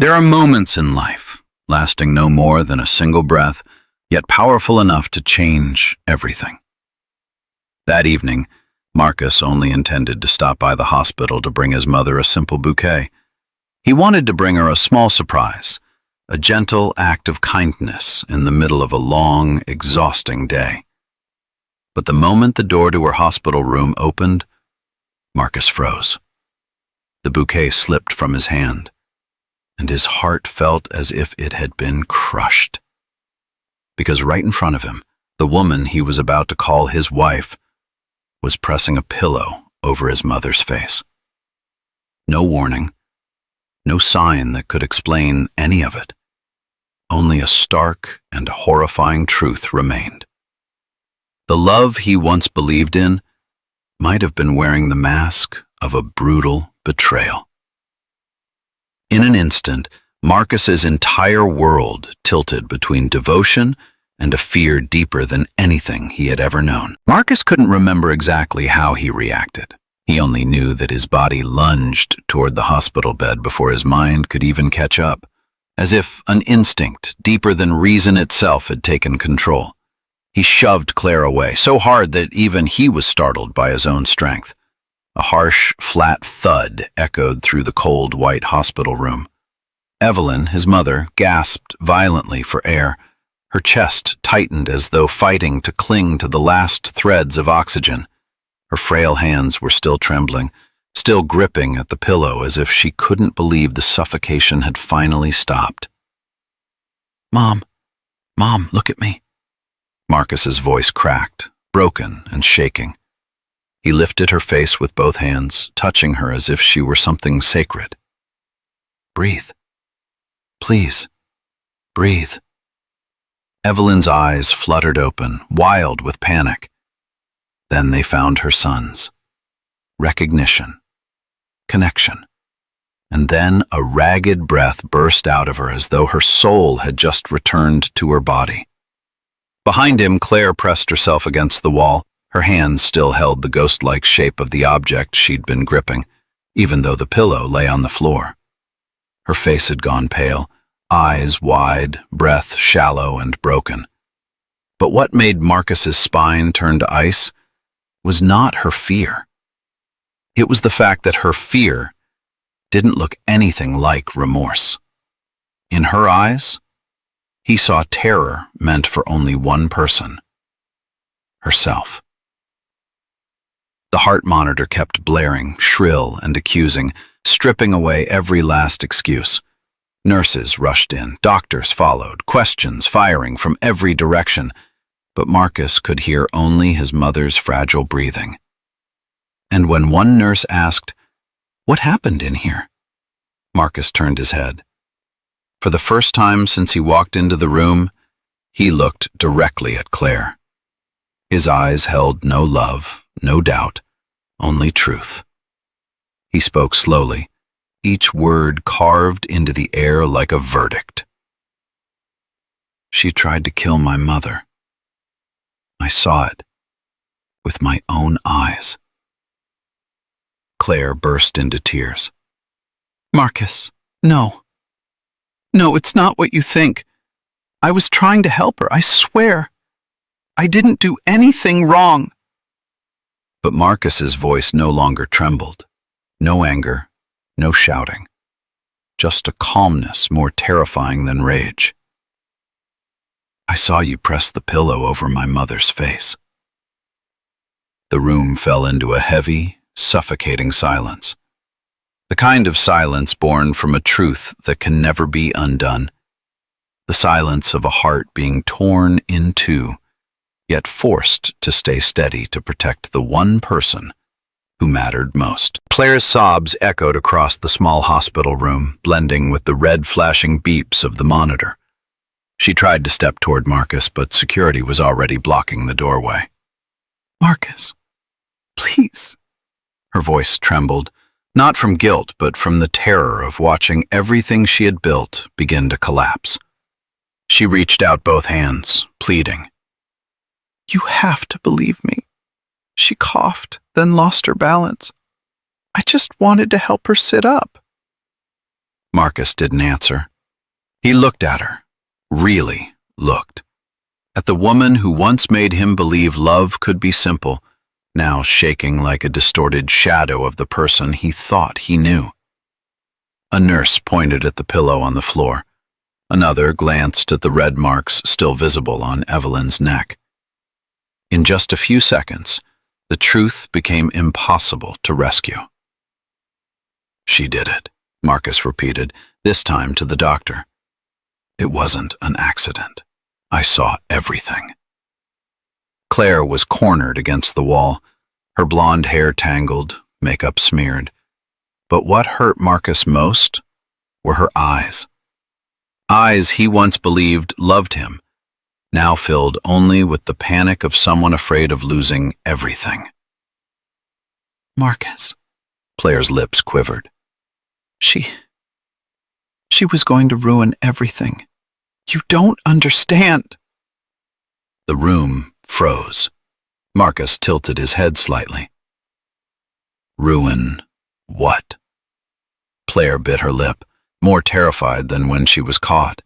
There are moments in life, lasting no more than a single breath, yet powerful enough to change everything. That evening, Marcus only intended to stop by the hospital to bring his mother a simple bouquet. He wanted to bring her a small surprise, a gentle act of kindness in the middle of a long, exhausting day. But the moment the door to her hospital room opened, Marcus froze. The bouquet slipped from his hand, and his heart felt as if it had been crushed. Because right in front of him, the woman he was about to call his wife was pressing a pillow over his mother's face. No warning, no sign that could explain any of it. Only a stark and horrifying truth remained. The love he once believed in might have been wearing the mask of a brutal betrayal. In an instant, Marcus's entire world tilted between devotion and a fear deeper than anything he had ever known. Marcus couldn't remember exactly how he reacted. He only knew that his body lunged toward the hospital bed before his mind could even catch up, as if an instinct deeper than reason itself had taken control. He shoved Claire away, so hard that even he was startled by his own strength. A harsh, flat thud echoed through the cold, white hospital room. Evelyn, his mother, gasped violently for air. Her chest tightened as though fighting to cling to the last threads of oxygen. Her frail hands were still trembling, still gripping at the pillow as if she couldn't believe the suffocation had finally stopped. "Mom, look at me." Marcus's voice cracked, broken and shaking. He lifted her face with both hands, touching her as if she were something sacred. "Breathe. Please, breathe." Evelyn's eyes fluttered open, wild with panic. Then they found her son's. Recognition. Connection. And then a ragged breath burst out of her as though her soul had just returned to her body. Behind him, Claire pressed herself against the wall. Her hands still held the ghost-like shape of the object she'd been gripping, even though the pillow lay on the floor. Her face had gone pale, eyes wide, breath shallow and broken. But what made Marcus's spine turn to ice was not her fear. It was the fact that her fear didn't look anything like remorse. In her eyes, he saw terror meant for only one person: herself. The heart monitor kept blaring, shrill and accusing, stripping away every last excuse. Nurses rushed in, doctors followed, questions firing from every direction, but Marcus could hear only his mother's fragile breathing. And when one nurse asked, "What happened in here?" Marcus turned his head. For the first time since he walked into the room, he looked directly at Claire. His eyes held no love, no doubt, only truth. He spoke slowly, each word carved into the air like a verdict. "She tried to kill my mother. I saw it with my own eyes." Claire burst into tears. "Marcus, no. No, it's not what you think. I was trying to help her, I swear. I didn't do anything wrong." But Marcus's voice no longer trembled. No anger, no shouting. Just a calmness more terrifying than rage. "I saw you press the pillow over my mother's face." The room fell into a heavy, suffocating silence. The kind of silence born from a truth that can never be undone. The silence of a heart being torn in two, yet forced to stay steady to protect the one person who mattered most. Claire's sobs echoed across the small hospital room, blending with the red flashing beeps of the monitor. She tried to step toward Marcus, but security was already blocking the doorway. "Marcus, please." Her voice trembled, not from guilt, but from the terror of watching everything she had built begin to collapse. She reached out both hands, pleading. "You have to believe me." She coughed, then lost her balance. "I just wanted to help her sit up." Marcus didn't answer. He looked at her, really looked. At the woman who once made him believe love could be simple, now shaking like a distorted shadow of the person he thought he knew. A nurse pointed at the pillow on the floor. Another glanced at the red marks still visible on Evelyn's neck. In just a few seconds, the truth became impossible to rescue. "She did it," Marcus repeated, this time to the doctor. "It wasn't an accident. I saw everything." Claire was cornered against the wall, her blonde hair tangled, makeup smeared. But what hurt Marcus most were her eyes. Eyes he once believed loved him, now filled only with the panic of someone afraid of losing everything. "Marcus," Claire's lips quivered. She was going to ruin everything. You don't understand." The room froze. Marcus tilted his head slightly. "Ruin what?" Claire bit her lip, more terrified than when she was caught,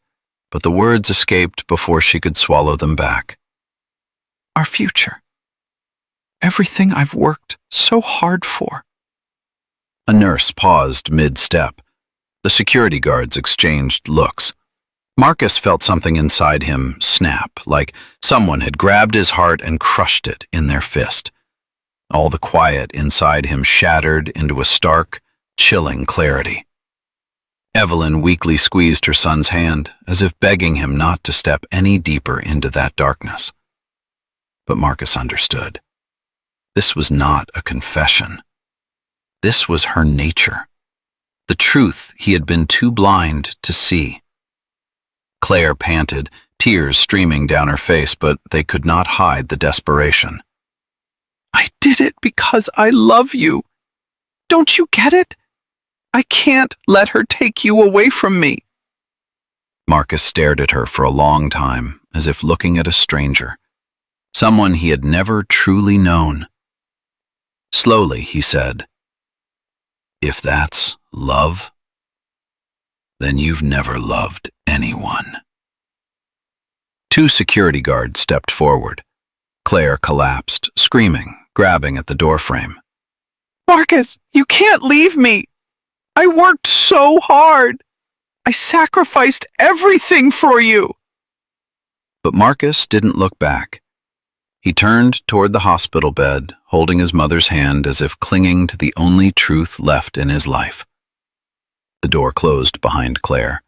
but the words escaped before she could swallow them back. "Our future. Everything I've worked so hard for." A nurse paused mid-step. The security guards exchanged looks. Marcus felt something inside him snap, like someone had grabbed his heart and crushed it in their fist. All the quiet inside him shattered into a stark, chilling clarity. Evelyn weakly squeezed her son's hand, as if begging him not to step any deeper into that darkness. But Marcus understood. This was not a confession. This was her nature, the truth he had been too blind to see. Claire panted, tears streaming down her face, but they could not hide the desperation. "I did it because I love you. Don't you get it? I can't let her take you away from me." Marcus stared at her for a long time, as if looking at a stranger, someone he had never truly known. Slowly, he said, "If that's love, then you've never loved anyone." Two security guards stepped forward. Claire collapsed, screaming, grabbing at the doorframe. "Marcus, you can't leave me. I worked so hard. I sacrificed everything for you." But Marcus didn't look back. He turned toward the hospital bed, holding his mother's hand as if clinging to the only truth left in his life. The door closed behind Claire.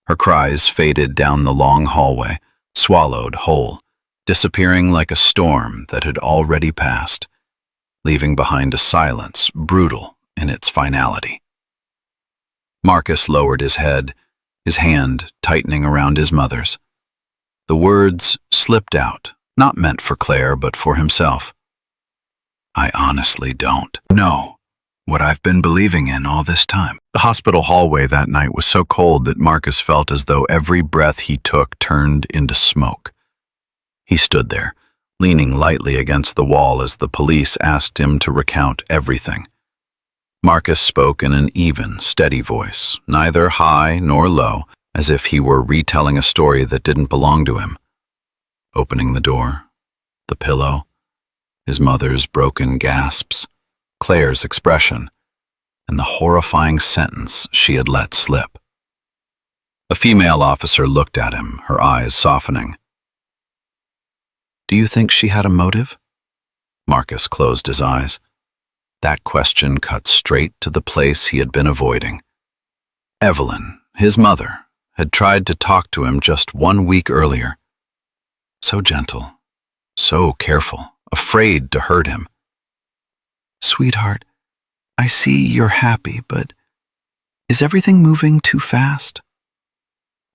Her cries faded down the long hallway, swallowed whole, disappearing like a storm that had already passed, leaving behind a silence brutal in its finality. Marcus lowered his head, his hand tightening around his mother's. The words slipped out, not meant for Claire, but for himself. "I honestly don't know what I've been believing in all this time." The hospital hallway that night was so cold that Marcus felt as though every breath he took turned into smoke. He stood there, leaning lightly against the wall as the police asked him to recount everything. Marcus spoke in an even, steady voice, neither high nor low, as if he were retelling a story that didn't belong to him. Opening the door, the pillow, his mother's broken gasps, Claire's expression, and the horrifying sentence she had let slip. A female officer looked at him, her eyes softening. "Do you think she had a motive?" Marcus closed his eyes. That question cut straight to the place he had been avoiding. Evelyn, his mother, had tried to talk to him just 1 week earlier. So gentle, so careful, afraid to hurt him. "Sweetheart, I see you're happy, but is everything moving too fast?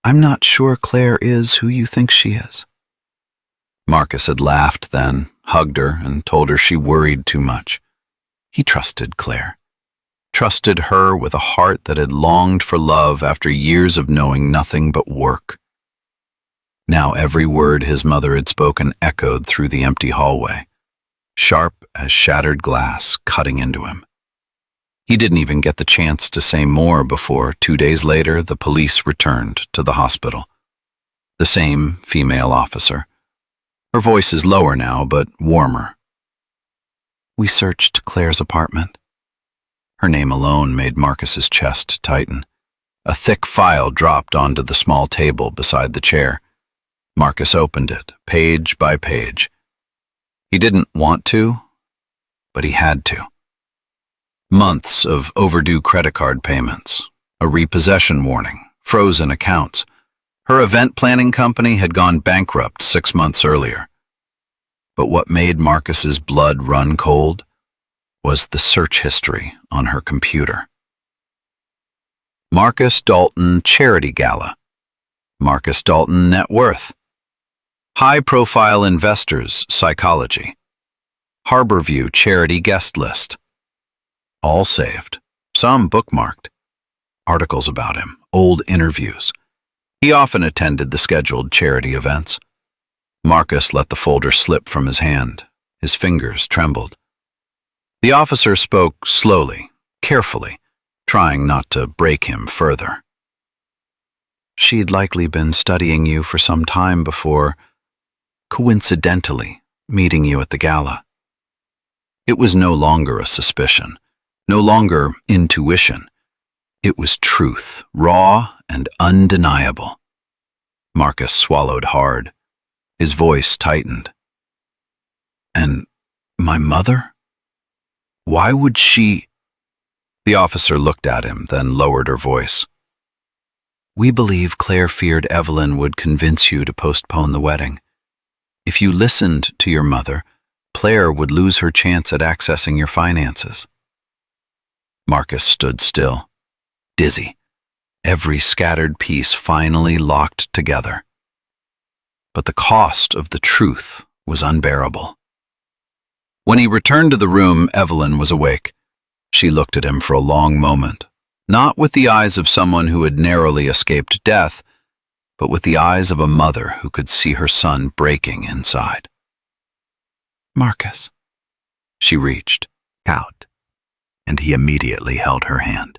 I'm not sure Claire is who you think she is." Marcus had laughed then, hugged her, and told her she worried too much. He trusted Claire, trusted her with a heart that had longed for love after years of knowing nothing but work. Now every word his mother had spoken echoed through the empty hallway, sharp as shattered glass cutting into him. He didn't even get the chance to say more before 2 days later the police returned to the hospital. The same female officer. Her voice is lower now, but warmer. We searched Claire's apartment. Her name alone made Marcus's chest tighten. A thick file dropped onto the small table beside the chair. Marcus opened it, page by page. He didn't want to, but he had to. Months of overdue credit card payments, a repossession warning, frozen accounts. Her event planning company had gone bankrupt 6 months earlier. But what made Marcus's blood run cold was the search history on her computer. Marcus Dalton Charity Gala. Marcus Dalton Net Worth. High-profile investors psychology. Harborview Charity Guest List. All saved, some bookmarked. Articles about him, old interviews. He often attended the scheduled charity events. Marcus let the folder slip from his hand. His fingers trembled. The officer spoke slowly, carefully, trying not to break him further. She'd likely been studying you for some time before, coincidentally, meeting you at the gala. It was no longer a suspicion, no longer intuition. It was truth, raw and undeniable. Marcus swallowed hard. His voice tightened. And my mother? Why would she? The officer looked at him, then lowered her voice. We believe Claire feared Evelyn would convince you to postpone the wedding. If you listened to your mother, Claire would lose her chance at accessing your finances. Marcus stood still, dizzy, every scattered piece finally locked together. But the cost of the truth was unbearable. When he returned to the room, Evelyn was awake. She looked at him for a long moment, not with the eyes of someone who had narrowly escaped death, but with the eyes of a mother who could see her son breaking inside. Marcus. She reached out, and he immediately held her hand.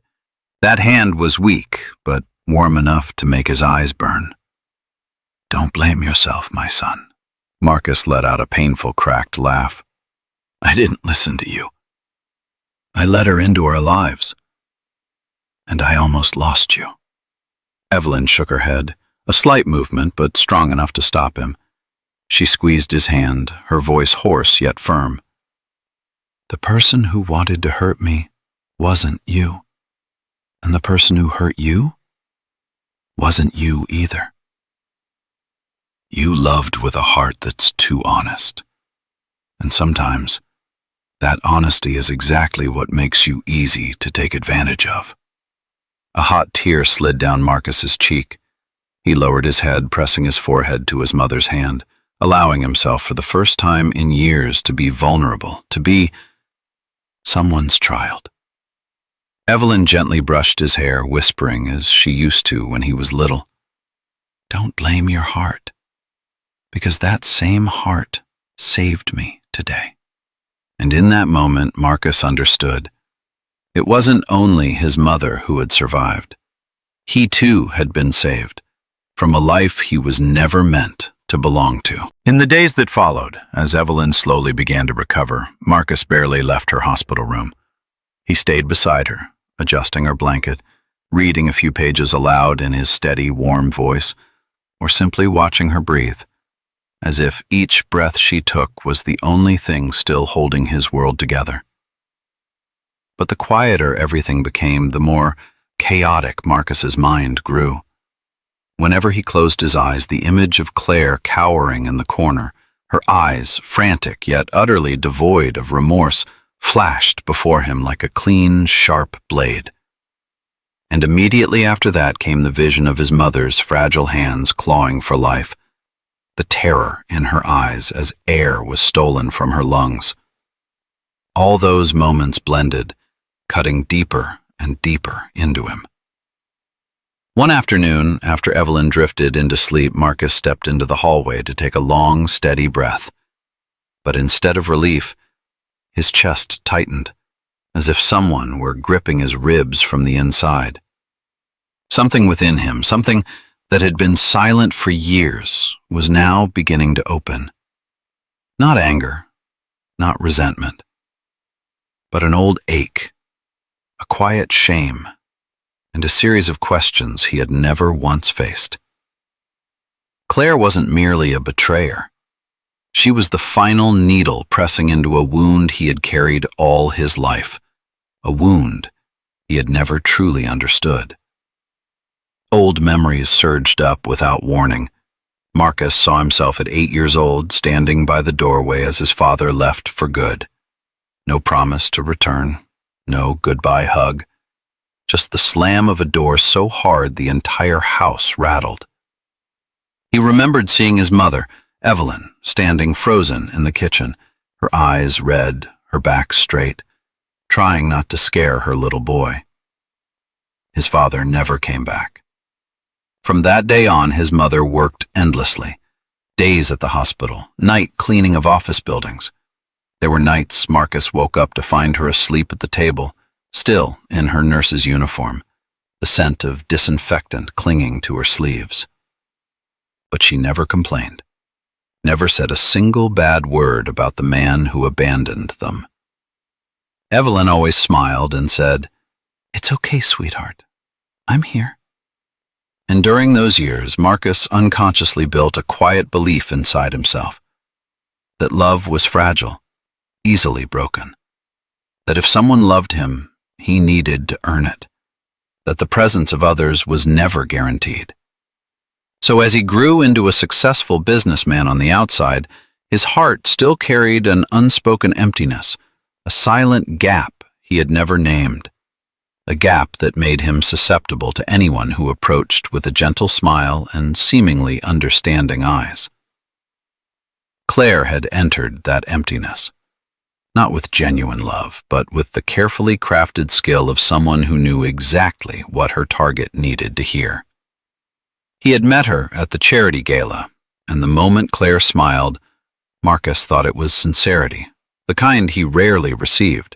That hand was weak, but warm enough to make his eyes burn. Don't blame yourself, my son. Marcus let out a painful, cracked laugh. I didn't listen to you. I let her into our lives, and I almost lost you. Evelyn shook her head, a slight movement, but strong enough to stop him. She squeezed his hand, her voice hoarse yet firm. The person who wanted to hurt me wasn't you, and the person who hurt you wasn't you either. You loved with a heart that's too honest, and sometimes that honesty is exactly what makes you easy to take advantage of. A hot tear slid down Marcus's cheek. He lowered his head, pressing his forehead to his mother's hand, allowing himself for the first time in years to be vulnerable, to be someone's child. Evelyn gently brushed his hair, whispering as she used to when he was little. Don't blame your heart, because that same heart saved me today. And in that moment, Marcus understood. It wasn't only his mother who had survived. He too had been saved from a life he was never meant to belong to. In the days that followed, as Evelyn slowly began to recover, Marcus barely left her hospital room. He stayed beside her, adjusting her blanket, reading a few pages aloud in his steady, warm voice, or simply watching her breathe, as if each breath she took was the only thing still holding his world together. But the quieter everything became, the more chaotic Marcus's mind grew. Whenever he closed his eyes, the image of Claire cowering in the corner, her eyes, frantic yet utterly devoid of remorse, flashed before him like a clean, sharp blade. And immediately after that came the vision of his mother's fragile hands clawing for life, the terror in her eyes as air was stolen from her lungs. All those moments blended, cutting deeper and deeper into him. One afternoon, after Evelyn drifted into sleep, Marcus stepped into the hallway to take a long, steady breath. But instead of relief, his chest tightened, as if someone were gripping his ribs from the inside. Something within him, something that had been silent for years, was now beginning to open. Not anger, not resentment, but an old ache, a quiet shame, and a series of questions he had never once faced. Claire wasn't merely a betrayer. She was the final needle pressing into a wound he had carried all his life, a wound he had never truly understood. Old memories surged up without warning. Marcus saw himself at 8 years old, standing by the doorway as his father left for good. No promise to return, no goodbye hug, just the slam of a door so hard the entire house rattled. He remembered seeing his mother, Evelyn, standing frozen in the kitchen, her eyes red, her back straight, trying not to scare her little boy. His father never came back. From that day on, his mother worked endlessly. Days at the hospital, night cleaning of office buildings. There were nights Marcus woke up to find her asleep at the table, still in her nurse's uniform, the scent of disinfectant clinging to her sleeves. But she never complained, never said a single bad word about the man who abandoned them. Evelyn always smiled and said, "It's okay, sweetheart. I'm here." And during those years, Marcus unconsciously built a quiet belief inside himself that love was fragile, easily broken, that if someone loved him, he needed to earn it, that the presence of others was never guaranteed. So as he grew into a successful businessman on the outside, his heart still carried an unspoken emptiness, a silent gap he had never named. A gap that made him susceptible to anyone who approached with a gentle smile and seemingly understanding eyes. Claire had entered that emptiness, not with genuine love, but with the carefully crafted skill of someone who knew exactly what her target needed to hear. He had met her at the charity gala, and the moment Claire smiled, Marcus thought it was sincerity, the kind he rarely received.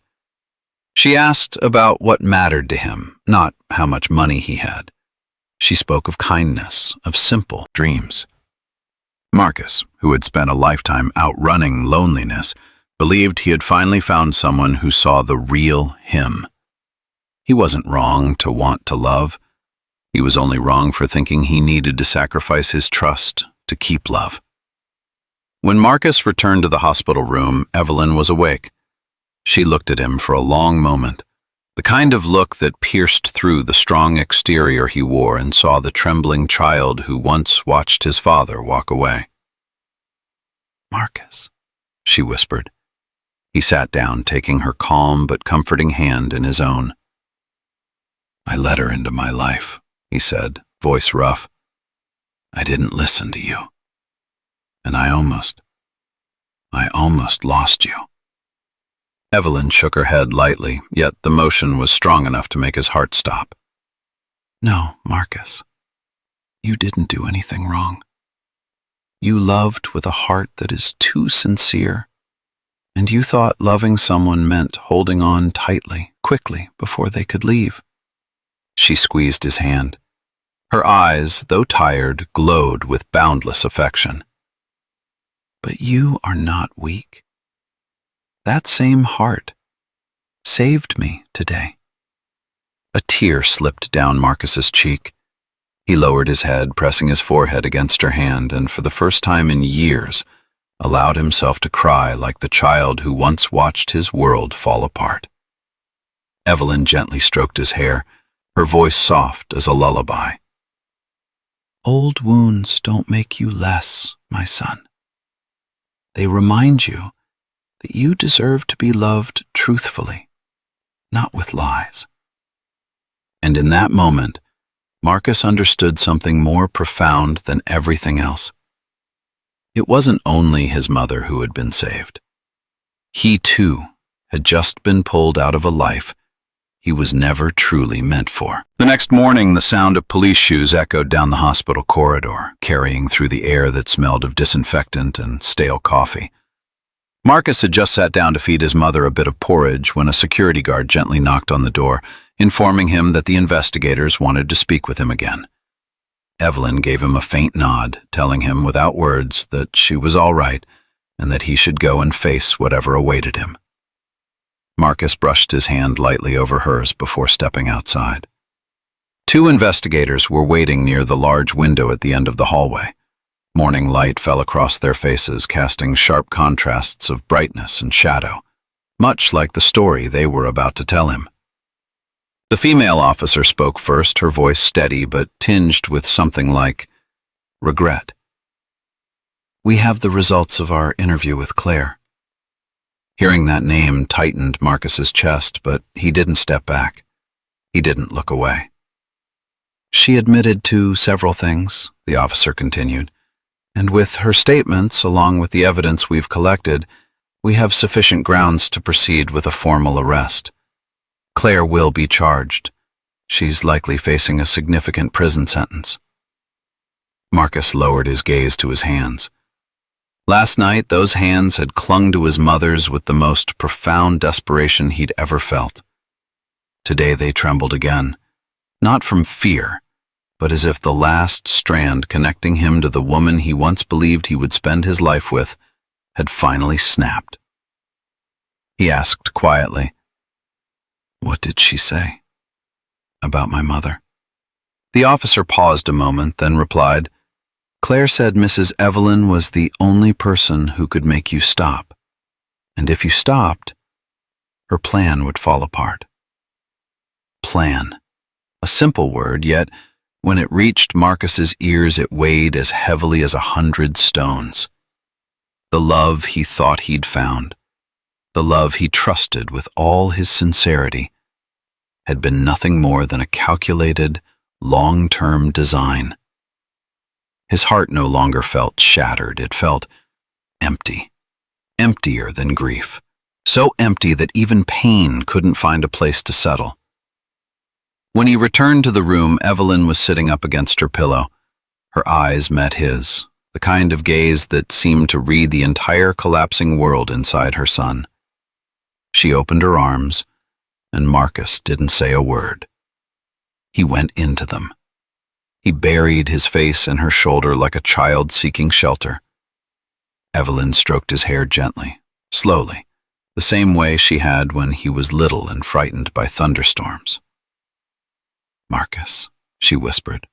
She asked about what mattered to him, not how much money he had. She spoke of kindness, of simple dreams. Marcus, who had spent a lifetime outrunning loneliness, believed he had finally found someone who saw the real him. He wasn't wrong to want to love. He was only wrong for thinking he needed to sacrifice his trust to keep love. When Marcus returned to the hospital room, Evelyn was awake. She looked at him for a long moment, the kind of look that pierced through the strong exterior he wore and saw the trembling child who once watched his father walk away. "Marcus," she whispered. He sat down, taking her calm but comforting hand in his own. "I let her into my life," he said, voice rough. "I didn't listen to you. And I almost lost you." Evelyn shook her head lightly, yet the motion was strong enough to make his heart stop. "No, Marcus, you didn't do anything wrong. You loved with a heart that is too sincere, and you thought loving someone meant holding on tightly, quickly, before they could leave." She squeezed his hand. Her eyes, though tired, glowed with boundless affection. "But you are not weak. That same heart saved me today." A tear slipped down Marcus's cheek. He lowered his head, pressing his forehead against her hand, and for the first time in years, allowed himself to cry like the child who once watched his world fall apart. Evelyn gently stroked his hair, her voice soft as a lullaby. "Old wounds don't make you less, my son. They remind you that you deserve to be loved truthfully, not with lies." And in that moment, Marcus understood something more profound than everything else. It wasn't only his mother who had been saved. He, too, had just been pulled out of a life he was never truly meant for. The next morning, the sound of police shoes echoed down the hospital corridor, carrying through the air that smelled of disinfectant and stale coffee. Marcus had just sat down to feed his mother a bit of porridge when a security guard gently knocked on the door, informing him that the investigators wanted to speak with him again. Evelyn gave him a faint nod, telling him without words that she was all right and that he should go and face whatever awaited him. Marcus brushed his hand lightly over hers before stepping outside. Two investigators were waiting near the large window at the end of the hallway. Morning light fell across their faces, casting sharp contrasts of brightness and shadow, much like the story they were about to tell him. The female officer spoke first, her voice steady but tinged with something like regret. "We have the results of our interview with Claire." Hearing that name tightened Marcus's chest, but he didn't step back. He didn't look away. "She admitted to several things," the officer continued, "and with her statements, along with the evidence we've collected, we have sufficient grounds to proceed with a formal arrest. Claire will be charged. She's likely facing a significant prison sentence." Marcus lowered his gaze to his hands. Last night, those hands had clung to his mother's with the most profound desperation he'd ever felt. Today they trembled again, not from fear, but as if the last strand connecting him to the woman he once believed he would spend his life with had finally snapped. He asked quietly, "What did she say about my mother?" The officer paused a moment, then replied, "Claire said Mrs. Evelyn was the only person who could make you stop, and if you stopped, her plan would fall apart." Plan. A simple word, yet when it reached Marcus's ears it weighed as heavily as 100 stones. The love he thought he'd found, the love he trusted with all his sincerity, had been nothing more than a calculated, long-term design. His heart no longer felt shattered, it felt empty, emptier than grief, so empty that even pain couldn't find a place to settle. When he returned to the room, Evelyn was sitting up against her pillow. Her eyes met his, the kind of gaze that seemed to read the entire collapsing world inside her son. She opened her arms, and Marcus didn't say a word. He went into them. He buried his face in her shoulder like a child seeking shelter. Evelyn stroked his hair gently, slowly, the same way she had when he was little and frightened by thunderstorms. "Marcus," she whispered,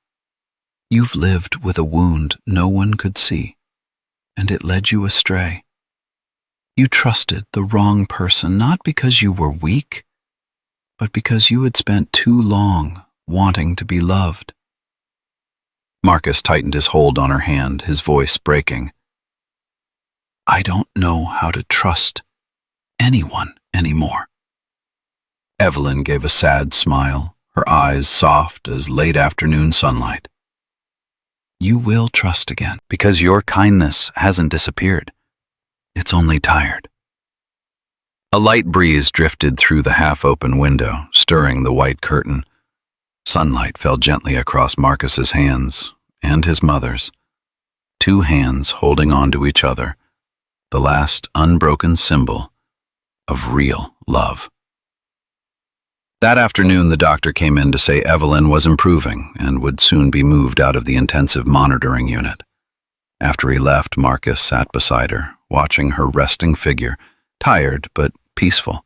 "you've lived with a wound no one could see, and it led you astray. You trusted the wrong person, not because you were weak, but because you had spent too long wanting to be loved." Marcus tightened his hold on her hand, his voice breaking. "I don't know how to trust anyone anymore." Evelyn gave a sad smile, her eyes soft as late afternoon sunlight. "You will trust again, because your kindness hasn't disappeared. It's only tired." A light breeze drifted through the half-open window, stirring the white curtain. Sunlight fell gently across Marcus's hands and his mother's, two hands holding on to each other, the last unbroken symbol of real love. That afternoon, the doctor came in to say Evelyn was improving and would soon be moved out of the intensive monitoring unit. After he left, Marcus sat beside her, watching her resting figure, tired but peaceful.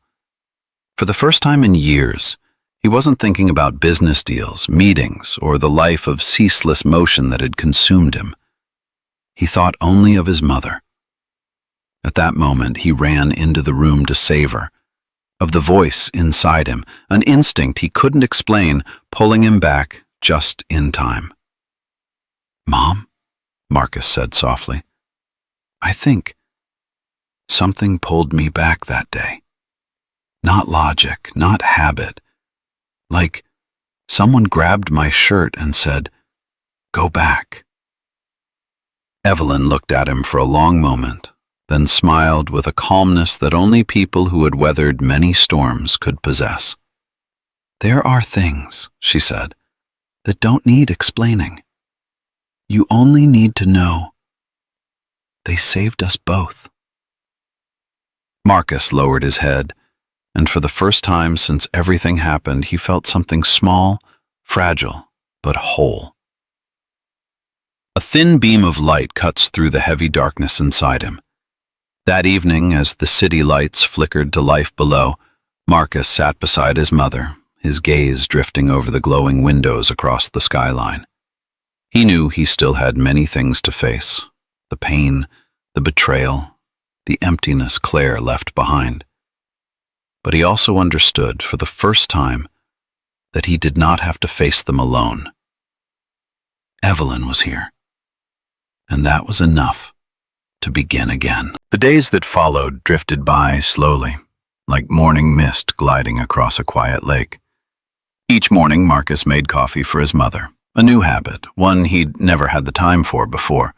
For the first time in years, he wasn't thinking about business deals, meetings, or the life of ceaseless motion that had consumed him. He thought only of his mother. At that moment, he ran into the room to save her, of the voice inside him, an instinct he couldn't explain, pulling him back just in time. "Mom," Marcus said softly, "I think something pulled me back that day. Not logic, not habit. Like someone grabbed my shirt and said, 'Go back.'" Evelyn looked at him for a long moment, then smiled with a calmness that only people who had weathered many storms could possess. "There are things," she said, "that don't need explaining. You only need to know they saved us both." Marcus lowered his head, and for the first time since everything happened, he felt something small, fragile, but whole. A thin beam of light cuts through the heavy darkness inside him. That evening, as the city lights flickered to life below, Marcus sat beside his mother, his gaze drifting over the glowing windows across the skyline. He knew he still had many things to face: the pain, the betrayal, the emptiness Claire left behind. But he also understood, for the first time, that he did not have to face them alone. Evelyn was here, and that was enough to begin again. The days that followed drifted by slowly, like morning mist gliding across a quiet lake. Each morning, Marcus made coffee for his mother, a new habit, one he'd never had the time for before.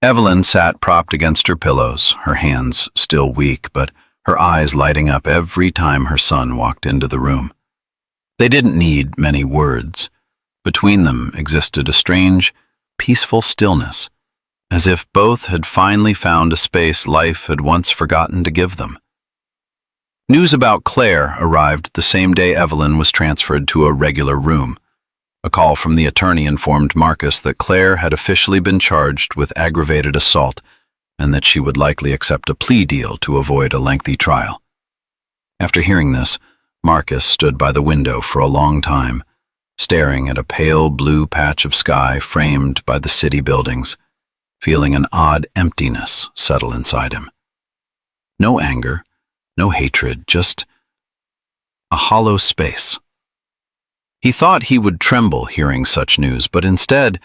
Evelyn sat propped against her pillows, her hands still weak, but her eyes lighting up every time her son walked into the room. They didn't need many words. Between them existed a strange, peaceful stillness, as if both had finally found a space life had once forgotten to give them. News about Claire arrived the same day Evelyn was transferred to a regular room. A call from the attorney informed Marcus that Claire had officially been charged with aggravated assault and that she would likely accept a plea deal to avoid a lengthy trial. After hearing this, Marcus stood by the window for a long time, staring at a pale blue patch of sky framed by the city buildings, feeling an odd emptiness settle inside him. No anger, no hatred, just a hollow space. He thought he would tremble hearing such news, but instead,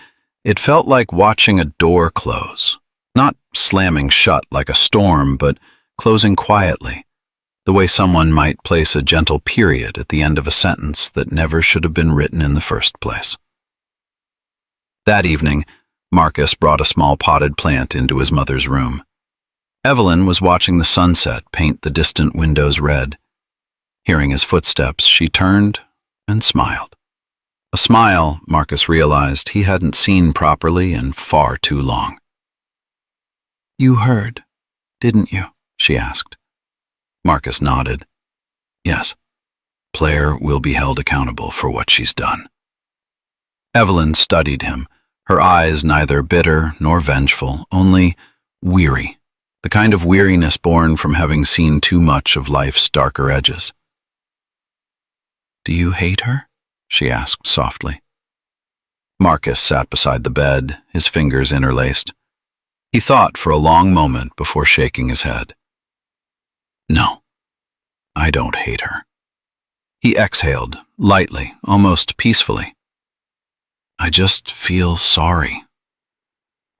it felt like watching a door close, not slamming shut like a storm, but closing quietly, the way someone might place a gentle period at the end of a sentence that never should have been written in the first place. That evening, Marcus brought a small potted plant into his mother's room. Evelyn was watching the sunset paint the distant windows red. Hearing his footsteps, she turned and smiled. A smile, Marcus realized, he hadn't seen properly in far too long. "You heard, didn't you?" she asked. Marcus nodded. "Yes, Claire will be held accountable for what she's done." Evelyn studied him, her eyes neither bitter nor vengeful, only weary, the kind of weariness born from having seen too much of life's darker edges. "Do you hate her?" she asked softly. Marcus sat beside the bed, his fingers interlaced. He thought for a long moment before shaking his head. "No, I don't hate her." He exhaled, lightly, almost peacefully. "I just feel sorry.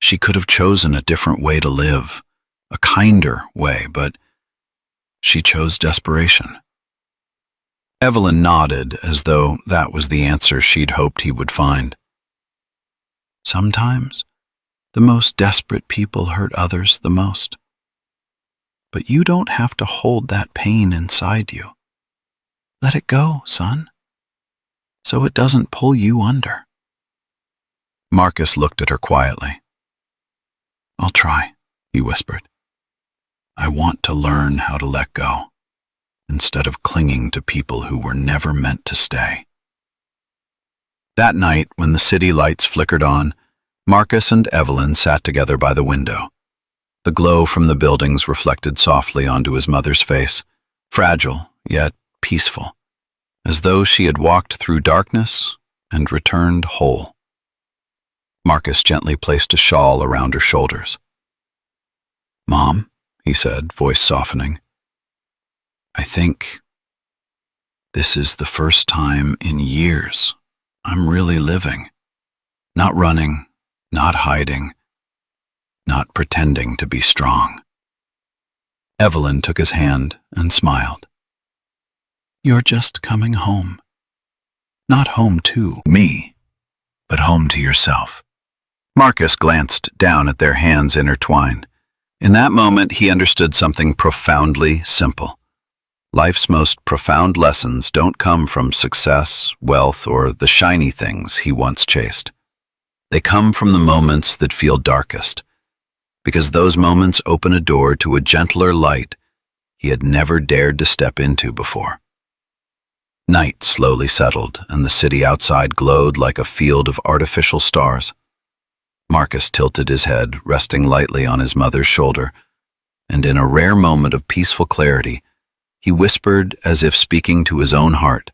She could have chosen a different way to live, a kinder way, but she chose desperation." Evelyn nodded as though that was the answer she'd hoped he would find. "Sometimes the most desperate people hurt others the most. But you don't have to hold that pain inside you. Let it go, son, so it doesn't pull you under." Marcus looked at her quietly. "I'll try," he whispered. "I want to learn how to let go, instead of clinging to people who were never meant to stay." That night, when the city lights flickered on, Marcus and Evelyn sat together by the window. The glow from the buildings reflected softly onto his mother's face, fragile yet peaceful, as though she had walked through darkness and returned whole. Marcus gently placed a shawl around her shoulders. "Mom," he said, voice softening, "I think this is the first time in years I'm really living. Not running, not hiding, not pretending to be strong." Evelyn took his hand and smiled. "You're just coming home. Not home to me, but home to yourself." Marcus glanced down at their hands intertwined. In that moment, he understood something profoundly simple. Life's most profound lessons don't come from success, wealth, or the shiny things he once chased. They come from the moments that feel darkest, because those moments open a door to a gentler light he had never dared to step into before. Night slowly settled, and the city outside glowed like a field of artificial stars. Marcus tilted his head, resting lightly on his mother's shoulder, and in a rare moment of peaceful clarity, he whispered as if speaking to his own heart,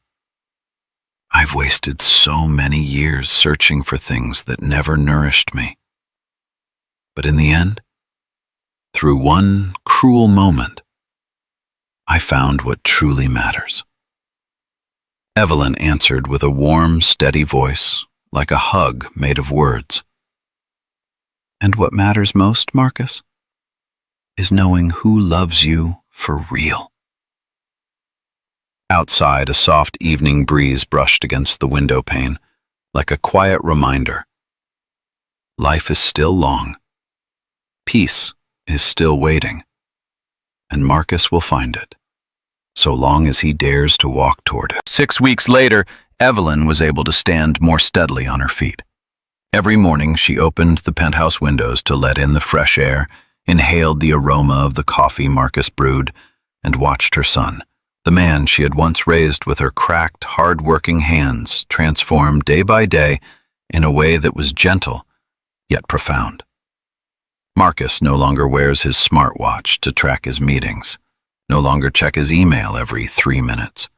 "I've wasted so many years searching for things that never nourished me. But in the end, through one cruel moment, I found what truly matters." Evelyn answered with a warm, steady voice, like a hug made of words. "And what matters most, Marcus, is knowing who loves you for real." Outside, a soft evening breeze brushed against the window pane, like a quiet reminder. Life is still long. Peace is still waiting, and Marcus will find it, so long as he dares to walk toward it. 6 weeks later, Evelyn was able to stand more steadily on her feet. Every morning, she opened the penthouse windows to let in the fresh air, inhaled the aroma of the coffee Marcus brewed, and watched her son, the man she had once raised with her cracked, hard-working hands, transform day by day in a way that was gentle, yet profound. Marcus no longer wears his smartwatch to track his meetings, no longer check his email every 3 minutes.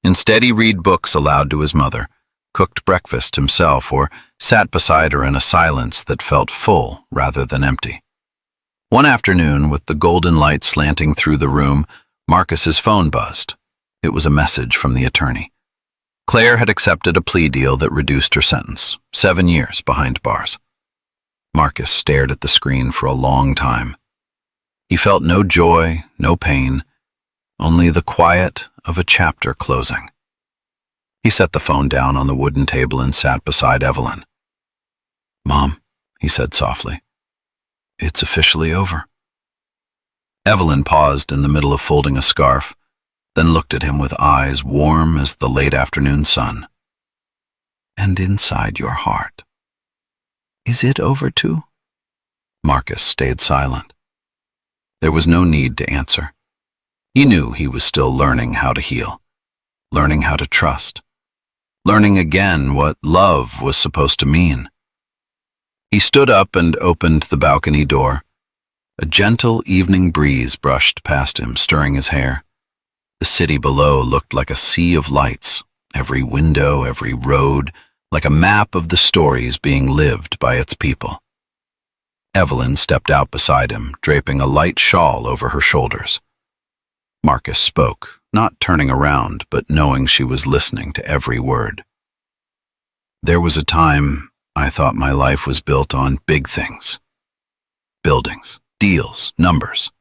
Instead, he read books aloud to his mother, cooked breakfast himself, or sat beside her in a silence that felt full rather than empty. One afternoon, with the golden light slanting through the room, Marcus's phone buzzed. It was a message from the attorney. Claire had accepted a plea deal that reduced her sentence, 7 years behind bars. Marcus stared at the screen for a long time. He felt no joy, no pain, only the quiet of a chapter closing. He set the phone down on the wooden table and sat beside Evelyn. "Mom," he said softly, "it's officially over." Evelyn paused in the middle of folding a scarf, then looked at him with eyes warm as the late afternoon sun. "And inside your heart, is it over too?" Marcus stayed silent. There was no need to answer. He knew he was still learning how to heal, learning how to trust, learning again what love was supposed to mean. He stood up and opened the balcony door. A gentle evening breeze brushed past him, stirring his hair. The city below looked like a sea of lights, every window, every road, like a map of the stories being lived by its people. Evelyn stepped out beside him, draping a light shawl over her shoulders. Marcus spoke, not turning around, but knowing she was listening to every word. "There was a time I thought my life was built on big things. Buildings, deals, numbers."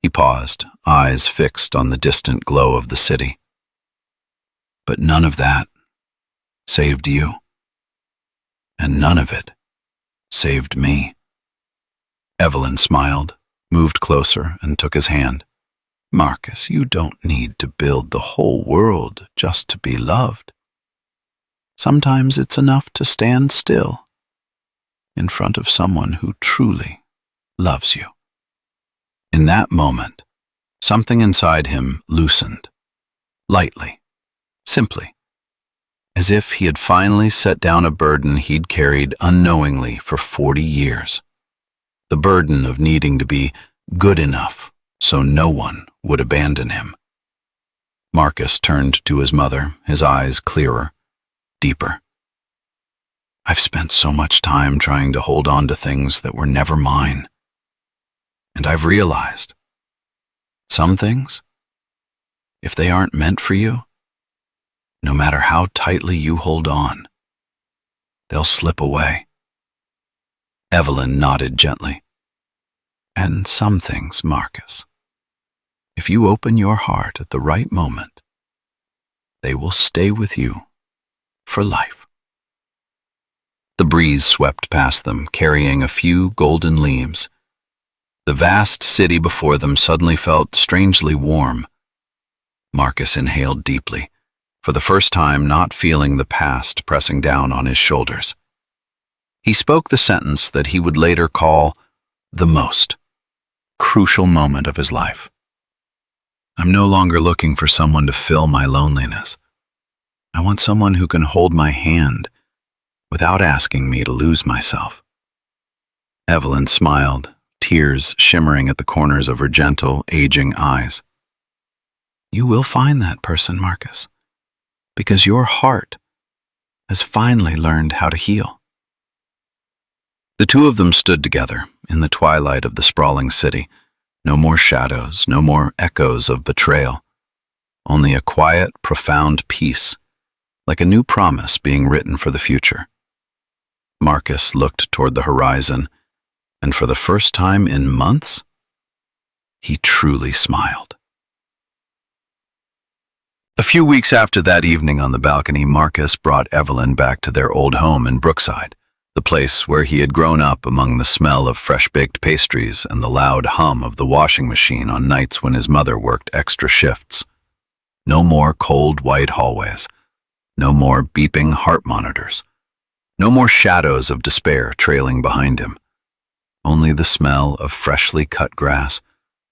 He paused, eyes fixed on the distant glow of the city. "But none of that saved you. And none of it saved me." Evelyn smiled, moved closer, and took his hand. "Marcus, you don't need to build the whole world just to be loved. Sometimes it's enough to stand still in front of someone who truly loves you." In that moment, something inside him loosened, lightly, simply, as if he had finally set down a burden he'd carried unknowingly for 40 years. The burden of needing to be good enough so no one would abandon him. Marcus turned to his mother, his eyes clearer, deeper. "I've spent so much time trying to hold on to things that were never mine. And I've realized, some things, if they aren't meant for you, no matter how tightly you hold on, they'll slip away." Evelyn nodded gently. "And some things, Marcus, if you open your heart at the right moment, they will stay with you for life." The breeze swept past them, carrying a few golden leaves. The vast city before them suddenly felt strangely warm. Marcus inhaled deeply, for the first time not feeling the past pressing down on his shoulders. He spoke the sentence that he would later call the most crucial moment of his life. I'm no longer looking for someone to fill my loneliness. I want someone who can hold my hand without asking me to lose myself. Evelyn smiled, tears shimmering at the corners of her gentle, aging eyes. You will find that person, Marcus, because your heart has finally learned how to heal. The two of them stood together in the twilight of the sprawling city. No more shadows, no more echoes of betrayal. Only a quiet, profound peace, like a new promise being written for the future. Marcus looked toward the horizon, and for the first time in months, he truly smiled. A few weeks after that evening on the balcony, Marcus brought Evelyn back to their old home in Brookside, the place where he had grown up among the smell of fresh-baked pastries and the loud hum of the washing machine on nights when his mother worked extra shifts. No more cold white hallways. No more beeping heart monitors. No more shadows of despair trailing behind him. Only the smell of freshly cut grass,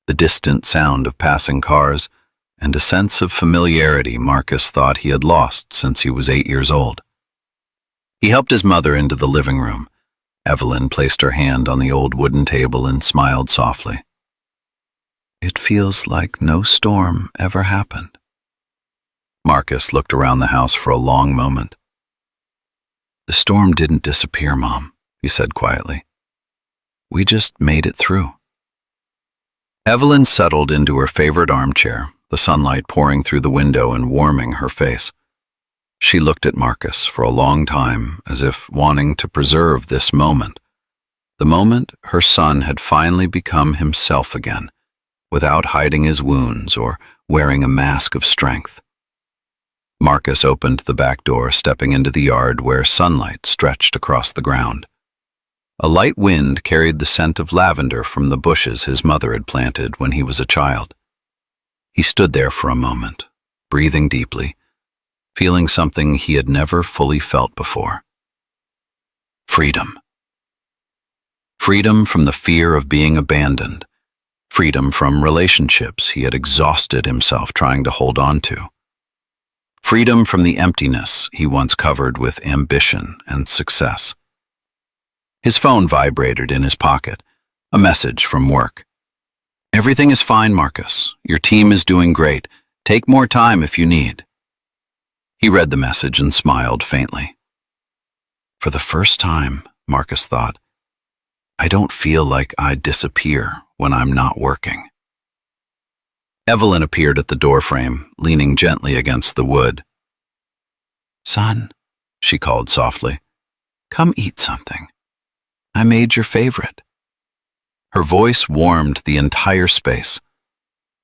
the distant sound of passing cars, and a sense of familiarity Marcus thought he had lost since he was 8 years old. He helped his mother into the living room. Evelyn placed her hand on the old wooden table and smiled softly. It feels like no storm ever happened. Marcus looked around the house for a long moment. The storm didn't disappear, Mom, he said quietly. We just made it through. Evelyn settled into her favorite armchair, the sunlight pouring through the window and warming her face. She looked at Marcus for a long time, as if wanting to preserve this moment. The moment her son had finally become himself again, without hiding his wounds or wearing a mask of strength. Marcus opened the back door, stepping into the yard where sunlight stretched across the ground. A light wind carried the scent of lavender from the bushes his mother had planted when he was a child. He stood there for a moment, breathing deeply, feeling something he had never fully felt before. Freedom. Freedom from the fear of being abandoned. Freedom from relationships he had exhausted himself trying to hold on to. Freedom from the emptiness he once covered with ambition and success. His phone vibrated in his pocket, a message from work. Everything is fine, Marcus. Your team is doing great. Take more time if you need. He read the message and smiled faintly. For the first time, Marcus thought, I don't feel like I disappear when I'm not working. Evelyn appeared at the doorframe, leaning gently against the wood. Son, she called softly, come eat something. I made your favorite. Her voice warmed the entire space.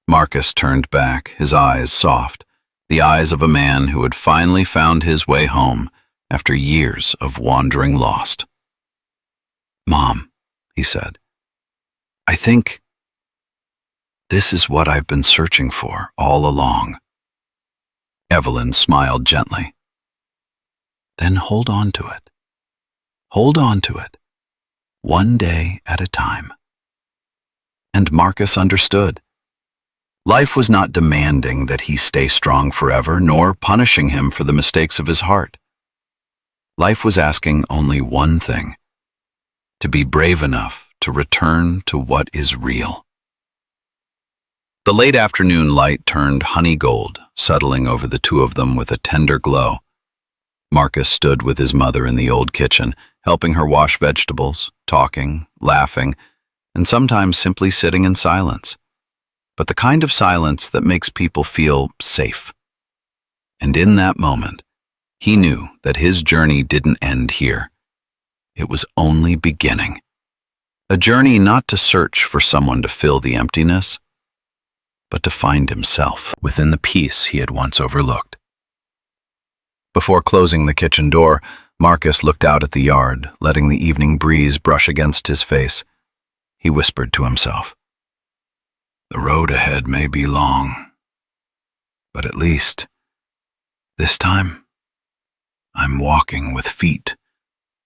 Marcus turned back, his eyes soft, the eyes of a man who had finally found his way home after years of wandering lost. Mom, he said, I think this is what I've been searching for all along. Evelyn smiled gently. Then hold on to it. Hold on to it. One day at a time. And Marcus understood. Life was not demanding that he stay strong forever, nor punishing him for the mistakes of his heart. Life was asking only one thing: to be brave enough to return to what is real. The late afternoon light turned honey gold, settling over the two of them with a tender glow. Marcus stood with his mother in the old kitchen, helping her wash vegetables, talking, laughing, and sometimes simply sitting in silence. But the kind of silence that makes people feel safe. And in that moment, he knew that his journey didn't end here. It was only beginning. A journey not to search for someone to fill the emptiness, but to find himself within the peace he had once overlooked. Before closing the kitchen door, Marcus looked out at the yard, letting the evening breeze brush against his face. He whispered to himself, the road ahead may be long, but at least, this time, I'm walking with feet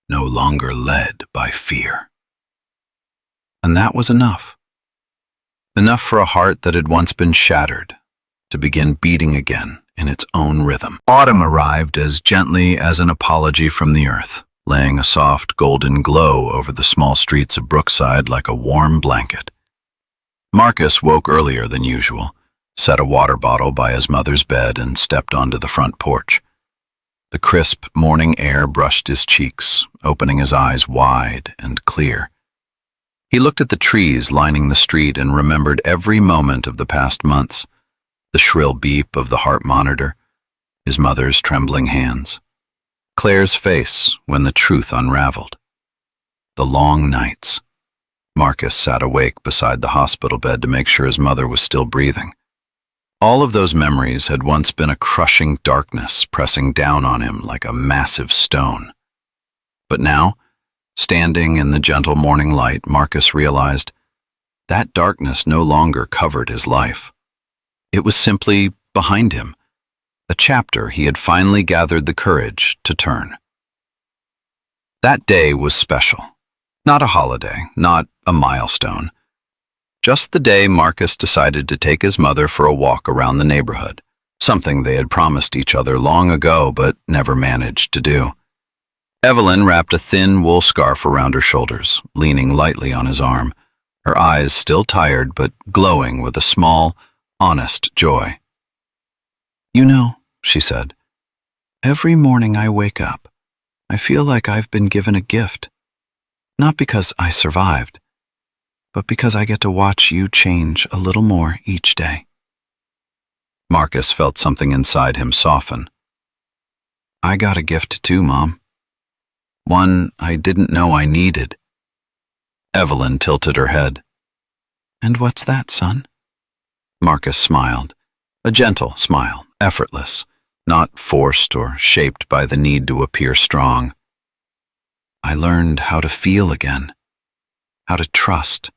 no longer led by fear. And that was enough. Enough for a heart that had once been shattered to begin beating again in its own rhythm. Autumn arrived as gently as an apology from the earth, laying a soft golden glow over the small streets of Brookside like a warm blanket. Marcus woke earlier than usual, set a water bottle by his mother's bed, and stepped onto the front porch. The crisp morning air brushed his cheeks, opening his eyes wide and clear. He looked at the trees lining the street and remembered every moment of the past months, the shrill beep of the heart monitor, his mother's trembling hands, Claire's face when the truth unraveled. The long nights. Marcus sat awake beside the hospital bed to make sure his mother was still breathing. All of those memories had once been a crushing darkness pressing down on him like a massive stone. But now, standing in the gentle morning light, Marcus realized that darkness no longer covered his life. It was simply behind him, a chapter he had finally gathered the courage to turn. That day was special. Not a holiday, not a milestone. Just the day Marcus decided to take his mother for a walk around the neighborhood, something they had promised each other long ago but never managed to do. Evelyn wrapped a thin wool scarf around her shoulders, leaning lightly on his arm, her eyes still tired but glowing with a small, honest joy. "You know," she said, "every morning I wake up, I feel like I've been given a gift. Not because I survived, but because I get to watch you change a little more each day." Marcus felt something inside him soften. "I got a gift too, Mom. One I didn't know I needed." Evelyn tilted her head. "And what's that, son?" Marcus smiled, a gentle smile, effortless, not forced or shaped by the need to appear strong. "I learned how to feel again, how to trust,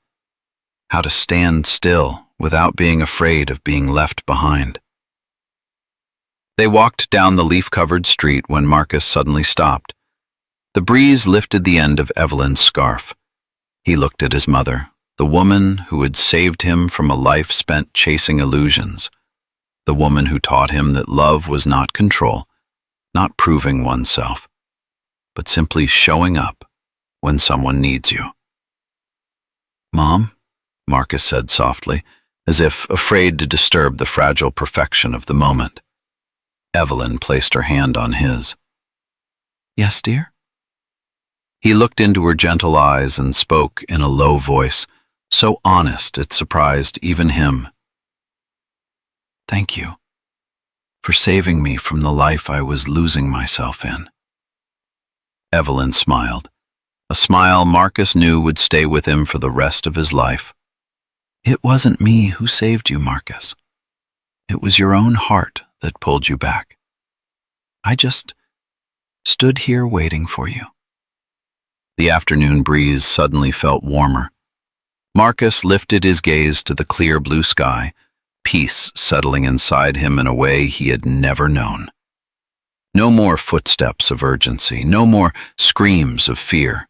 how to stand still without being afraid of being left behind." They walked down the leaf-covered street when Marcus suddenly stopped. The breeze lifted the end of Evelyn's scarf. He looked at his mother, the woman who had saved him from a life spent chasing illusions, the woman who taught him that love was not control, not proving oneself, but simply showing up when someone needs you. "Mom," Marcus said softly, as if afraid to disturb the fragile perfection of the moment. Evelyn placed her hand on his. "Yes, dear?" He looked into her gentle eyes and spoke in a low voice, so honest it surprised even him. "Thank you for saving me from the life I was losing myself in." Evelyn smiled, a smile Marcus knew would stay with him for the rest of his life. "It wasn't me who saved you, Marcus. It was your own heart that pulled you back. I just stood here waiting for you." The afternoon breeze suddenly felt warmer. Marcus lifted his gaze to the clear blue sky, peace settling inside him in a way he had never known. No more footsteps of urgency, no more screams of fear.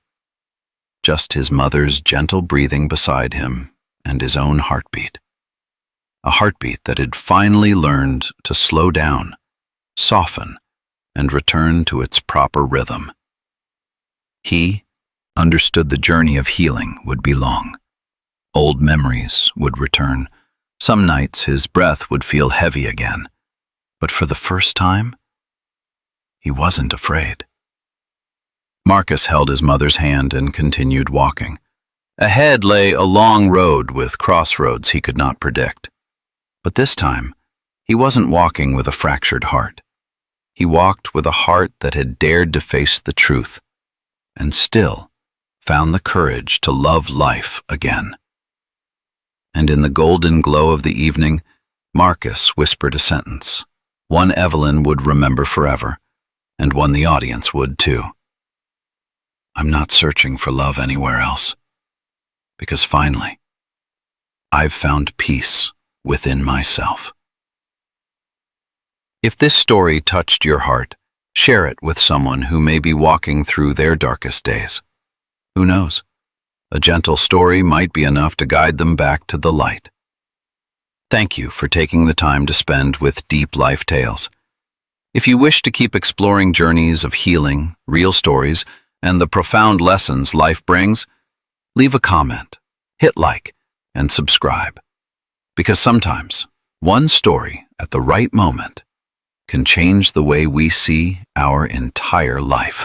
Just his mother's gentle breathing beside him and his own heartbeat. A heartbeat that had finally learned to slow down, soften, and return to its proper rhythm. He understood the journey of healing would be long. Old memories would return. Some nights his breath would feel heavy again. But for the first time, he wasn't afraid. Marcus held his mother's hand and continued walking. Ahead lay a long road with crossroads he could not predict. But this time, he wasn't walking with a fractured heart. He walked with a heart that had dared to face the truth, and still found the courage to love life again. And in the golden glow of the evening, Marcus whispered a sentence, one Evelyn would remember forever, and one the audience would too. "I'm not searching for love anywhere else, because finally, I've found peace within myself." If this story touched your heart, share it with someone who may be walking through their darkest days. Who knows? A gentle story might be enough to guide them back to the light. Thank you for taking the time to spend with Deep Life Tales. If you wish to keep exploring journeys of healing, real stories, and the profound lessons life brings, leave a comment, hit like, and subscribe. Because sometimes, one story at the right moment can change the way we see our entire life.